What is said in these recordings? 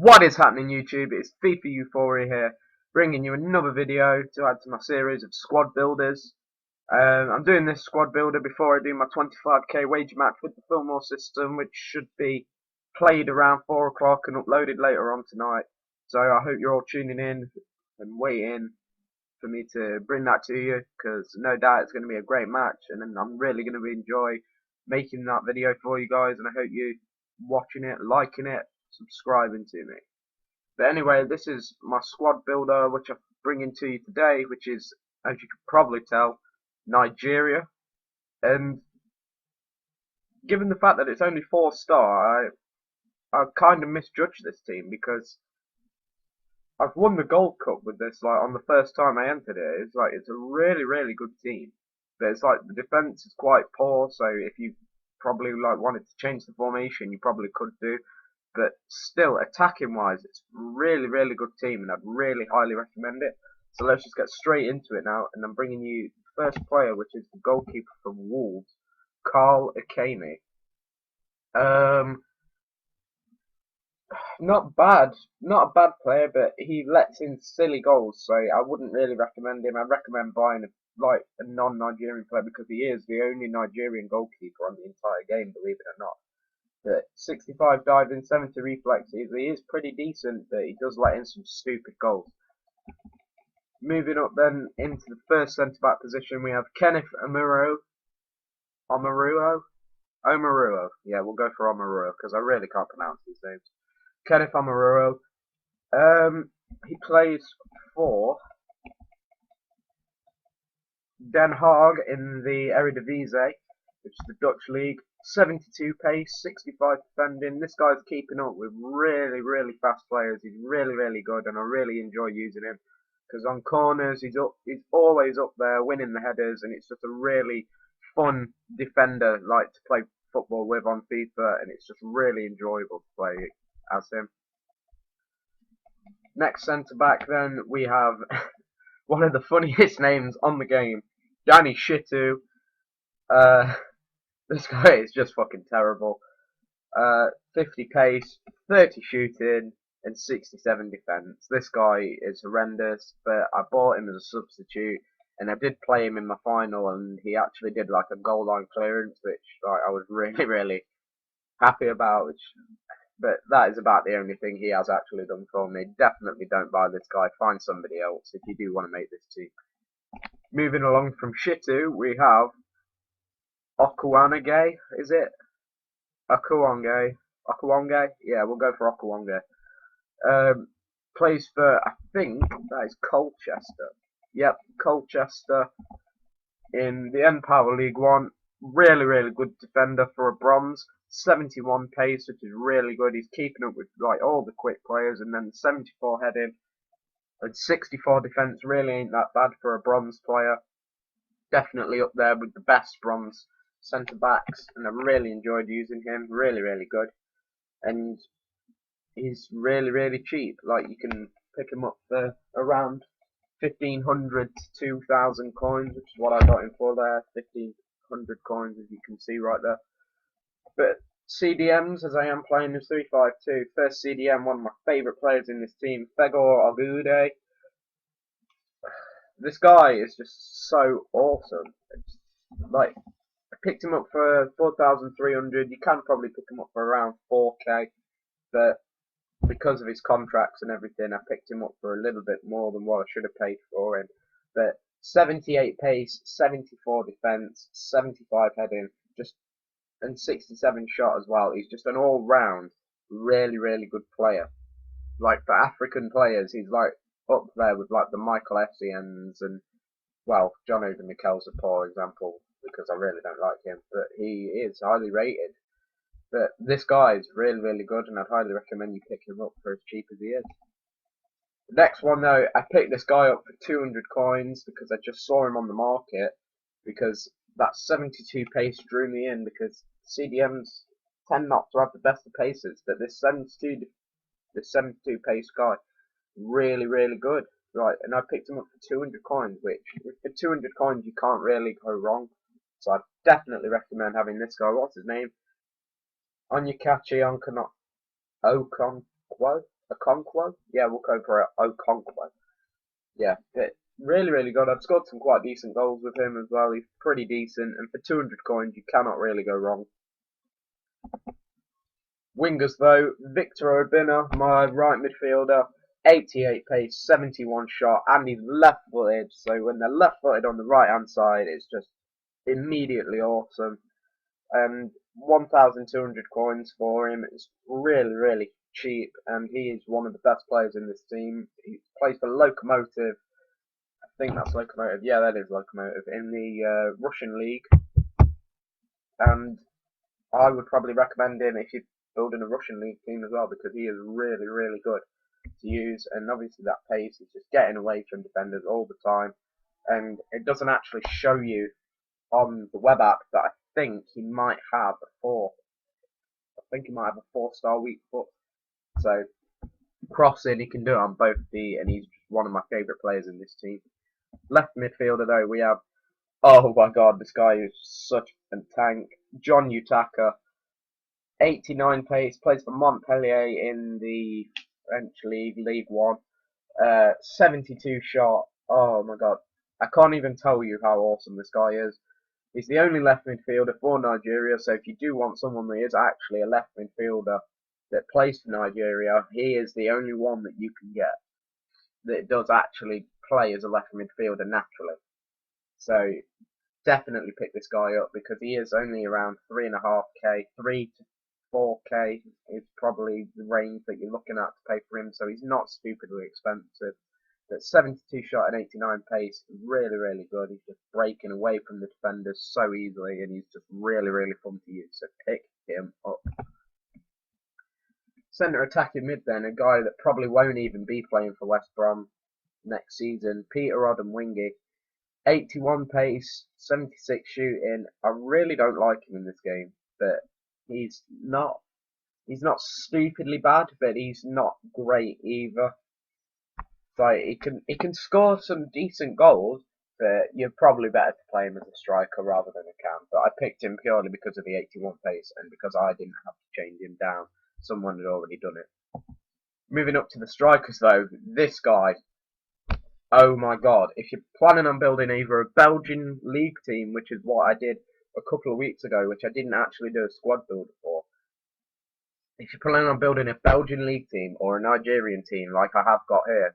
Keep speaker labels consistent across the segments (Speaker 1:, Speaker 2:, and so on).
Speaker 1: What is happening, YouTube? It's Fifa Euphoria here, bringing you another video to add to my series of squad builders. I'm doing this squad builder before I do my 25k wager match with the Fillmore system, which should be played around 4 o'clock and uploaded later on tonight. So I hope you're all tuning in and waiting for me to bring that to you, because no doubt it's going to be a great match, and I'm really going to enjoy making that video for you guys, and I hope you watching it, liking it, subscribing to me. But anyway, this is my squad builder, which I'm bringing to you today, which is, as you can probably tell, Nigeria. And given the fact that it's only 4-star, I kind of misjudged this team, because I've won the Gold Cup with this, like, on the first time I entered it. It's a really, really good team. But it's like, the defense is quite poor, so if you probably, like, wanted to change the formation, you probably could do. But still, attacking wise, it's a really, really good team, and I'd really highly recommend it. So let's just get straight into it now, and I'm bringing you the first player, which is the goalkeeper from Wolves, Carl Akemi. Not bad, not a bad player, but he lets in silly goals, so I wouldn't really recommend him. I'd recommend buying a non-Nigerian player, because he is the only Nigerian goalkeeper on the entire game, believe it or not. But 65 diving, 70 reflexes, he is pretty decent, but he does let in some stupid goals. Moving up then into the first centre-back position, we have Kenneth Omaruo. Yeah, we'll go for Omaruo, because I really can't pronounce his names. Kenneth Omaruo. He plays for Den Haag in the Eredivisie, which is the Dutch league. 72 pace, 65 defending. This guy's keeping up with really, really fast players. He's really, really good, and I really enjoy using him, because on corners he's always up there winning the headers, and it's just a really fun defender like to play football with on FIFA, and it's just really enjoyable to play as him. Next centre back then we have one of the funniest names on the game, Danny Shitu. This guy is just fucking terrible. 50 pace, 30 shooting, and 67 defense. This guy is horrendous, but I bought him as a substitute, and I did play him in my final, and he actually did like a goal line clearance, which like, I was really, really happy about. But that is about the only thing he has actually done for me. Definitely don't buy this guy. Find somebody else if you do want to make this team. Moving along from Shitu, we have Okuwanage, is it? Okuwange. Yeah, we'll go for Okuwange. Plays for, I think, that is Colchester. Yep, Colchester in the N-Power League 1. Really, really good defender for a bronze. 71 pace, which is really good. He's keeping up with like all the quick players, and then 74 heading and 64 defense. Really ain't that bad for a bronze player. Definitely up there with the best bronze centre backs, and I really enjoyed using him. Really, really good, and he's really, really cheap. Like, you can pick him up for around 1,500 to 2,000 coins, which is what I got him for there. 1,500 coins, as you can see right there. But CDMs, as I am playing this 3-5-2, first CDM, one of my favourite players in this team, Fegor Agude. This guy is just so awesome. It's like, I picked him up for 4,300. You can probably pick him up for around 4k, but because of his contracts and everything, I picked him up for a little bit more than what I should have paid for him. But 78 pace, 74 defense, 75 heading, and 67 shot as well. He's just an all-round, really, really good player. Like, for African players, he's like up there with like the Michael Essiens and, well, John Oden Mikel's a poor example, because I really don't like him, but he is highly rated. But this guy is really, really good, and I'd highly recommend you pick him up for as cheap as he is. The next one though, I picked this guy up for 200 coins because I just saw him on the market, because that 72 pace drew me in, because CDMs tend not to have the best of paces, but this 72 pace guy, really, really good. Right, and I picked him up for 200 coins, which, for 200 coins, you can't really go wrong. So I'd definitely recommend having this guy. What's his name? Onyekachi Okonkwo? Okonkwo? Yeah, we'll go for Okonkwo. Yeah, but really, really good. I've scored some quite decent goals with him as well. He's pretty decent, and for 200 coins, you cannot really go wrong. Wingers though, Victor Obina, my right midfielder, 88 pace, 71 shot, and he's left-footed. So when they're left-footed on the right-hand side, it's just immediately awesome. And 1,200 coins for him. It's really, really cheap, and he is one of the best players in this team. He plays for Lokomotiv. I think that's Lokomotiv. Yeah, that is Lokomotiv in the Russian league. And I would probably recommend him if you're building a Russian league team as well, because he is really, really good to use. And obviously that pace is just getting away from defenders all the time. And it doesn't actually show you on the web app that I think he might have a 4. I think he might have a 4-star weak foot. So crossing, he can do it on both feet, and he's one of my favourite players in this team. Left midfielder though, we have, oh my god, this guy is such a tank. John Utaka, 89 pace, plays for Montpellier in the French league, League One. 72 shot. Oh my god, I can't even tell you how awesome this guy is. He's the only left midfielder for Nigeria, so if you do want someone that is actually a left midfielder that plays for Nigeria, he is the only one that you can get that does actually play as a left midfielder naturally. So definitely pick this guy up because he is only around 3.5k, 3 to 4k is probably the range that you're looking at to pay for him. So he's not stupidly expensive. But 72 shot and 89 pace, really, really good. He's just breaking away from the defenders so easily, and he's just really, really fun to use. So pick him up. Centre attacking mid then, a guy that probably won't even be playing for West Brom next season, Peter Odemwingie. 81 pace, 76 shooting. I really don't like him in this game, but he's not stupidly bad, but he's not great either. So he can score some decent goals, but you're probably better to play him as a striker rather than a cam. But I picked him purely because of the 81 pace and because I didn't have to change him down. Someone had already done it. Moving up to the strikers though, this guy, oh my god, if you're planning on building either a Belgian league team, which is what I did a couple of weeks ago, which I didn't actually do a squad builder for, if you're planning on building a Belgian league team or a Nigerian team like I have got here,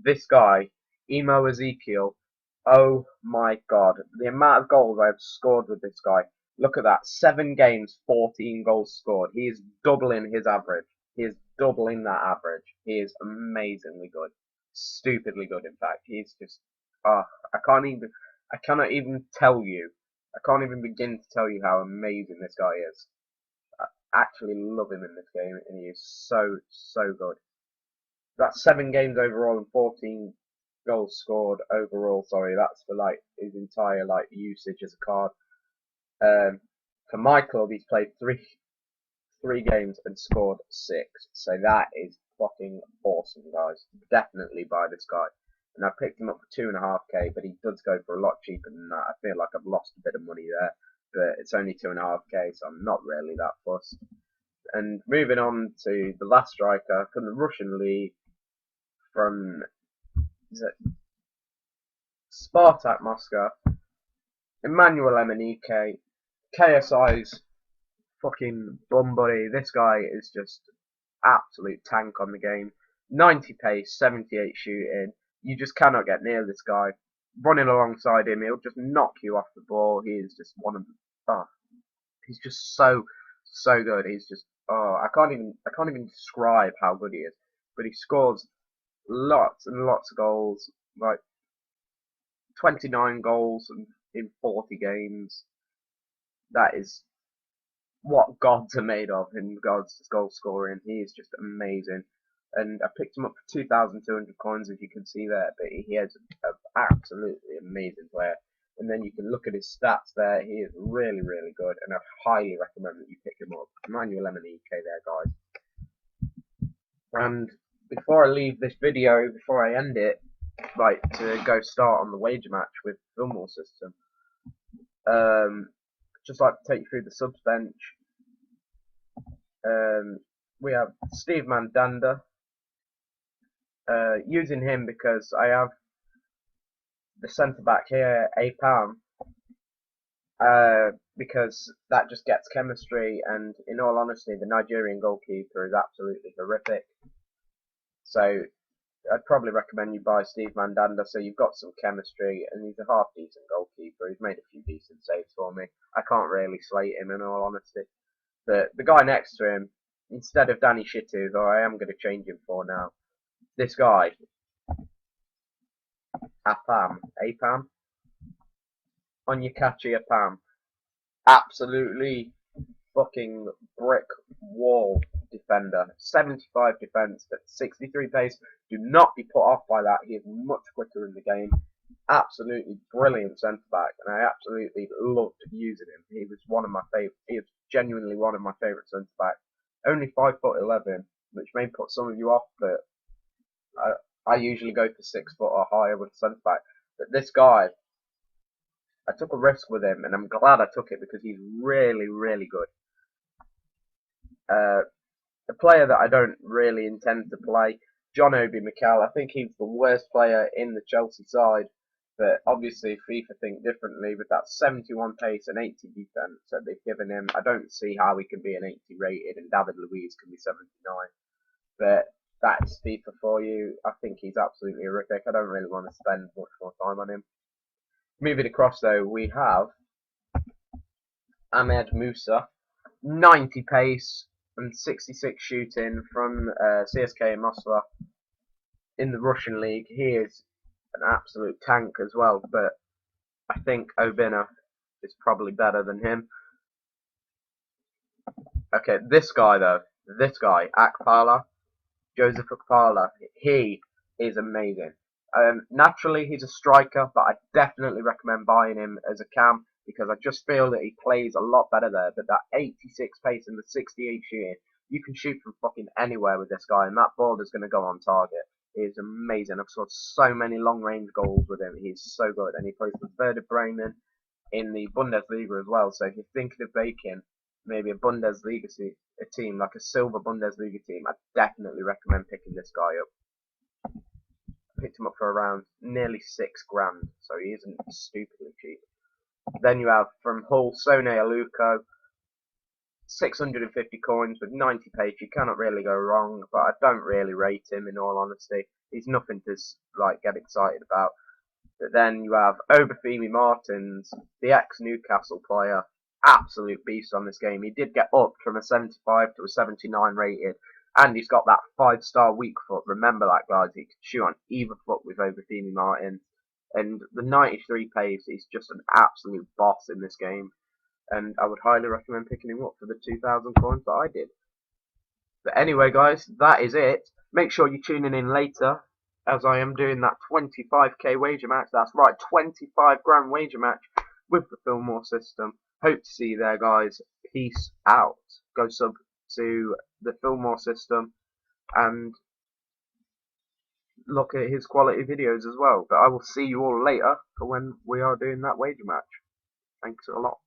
Speaker 1: this guy, Emo Ezekiel, oh my god, the amount of goals I've scored with this guy. Look at that, 7 games, 14 goals scored. He is doubling his average. He is doubling that average. He is amazingly good. Stupidly good, in fact. He's just, I cannot even tell you, I can't even begin to tell you how amazing this guy is. I actually love him in this game, and he is so, so good. That's 7 games overall and 14 goals scored overall. Sorry, that's for like his entire like usage as a card. For my club, he's played three games and scored 6. So that is fucking awesome, guys. Definitely buy this guy. And I picked him up for 2.5k, but he does go for a lot cheaper than that. I feel like I've lost a bit of money there, but it's only 2.5k, so I'm not really that fussed. And moving on to the last striker from the Russian league, from Spartak Moscow, Emmanuel Emenike, KSI's fucking bum buddy. This guy is just absolute tank on the game. 90 pace, 78 shooting. You just cannot get near this guy. Running alongside him, he'll just knock you off the ball. He is just one of the, he's just so good. He's just, I can't even describe how good he is. But he scores lots and lots of goals, like 29 goals in 40 games. That is what gods are made of in regards to goal scoring. He is just amazing. And I picked him up for 2,200 coins, as you can see there, but he is an absolutely amazing player. And then you can look at his stats there. He is really, really good, and I highly recommend that you pick him up. Emmanuel Emenike there, guys. And before I leave this video, before I end it, like to go start on the wager match with the Fillmore system. Just like to take you through the subs bench. We have Steve Mandanda, using him because I have the centre back here, APAM, because that just gets chemistry, and in all honesty, the Nigerian goalkeeper is absolutely horrific. So I'd probably recommend you buy Steve Mandanda, so you've got some chemistry, and he's a half decent goalkeeper. He's made a few decent saves for me. I can't really slate him in all honesty. But the guy next to him, instead of Danny Shitu, though I am going to change him for now, this guy, Apam, Onyekachi Apam, absolutely fucking brick wall defender. 75 defense, but 63 pace. Do not be put off by that. He is much quicker in the game. Absolutely brilliant centre back, and I absolutely loved using him. He was one of my favourite. He is genuinely one of my favourite centre backs. Only 5'11", which may put some of you off, but I usually go for 6 foot or higher with centre back. But this guy, I took a risk with him, and I'm glad I took it because he's really, really good. A player that I don't really intend to play, John Obi Mikel. I think he's the worst player in the Chelsea side, but obviously FIFA think differently with that 71 pace and 80 defense that they've given him. I don't see how he can be an 80 rated and David Luiz can be 79. But that's FIFA for you. I think he's absolutely horrific. I don't really want to spend much more time on him. Moving across though, we have Ahmed Musa, 90 pace and 66 shooting from CSKA Moscow in the Russian league. He is an absolute tank as well, but I think Obina is probably better than him. Okay, this guy, Akpala, Joseph Akpala, he is amazing. Naturally, he's a striker, but I definitely recommend buying him as a cam because I just feel that he plays a lot better there. But that 86 pace and the 68 shooting, you can shoot from fucking anywhere with this guy, and that ball is going to go on target. He is amazing. I've scored so many long-range goals with him. He's so good, and he plays for Werder Bremen in the Bundesliga as well. So if you're thinking of making maybe a Bundesliga team, like a silver Bundesliga team, I definitely recommend picking this guy up. Picked him up for around nearly £6 grand, so he isn't stupidly cheap. Then you have from Hull, Sone Aluko, 650 coins with 90 pace. You cannot really go wrong, but I don't really rate him in all honesty. He's nothing to like get excited about. But then you have Obafemi Martins, the ex-Newcastle player, absolute beast on this game. He did get upped from a 75 to a 79 rated, and he's got that 5-star weak foot. Remember that, guys. He can shoot on either foot with Obafemi Martins. And the 93 pace is just an absolute boss in this game. And I would highly recommend picking him up for the 2,000 coins that I did. But anyway, guys, that is it. Make sure you're tuning in later, as I am doing that 25k wager match. That's right, 25 grand wager match with the Fillmore system. Hope to see you there, guys. Peace out. Go sub to the Fillmore system and look at his quality videos as well. But I will see you all later for when we are doing that wager match. Thanks a lot.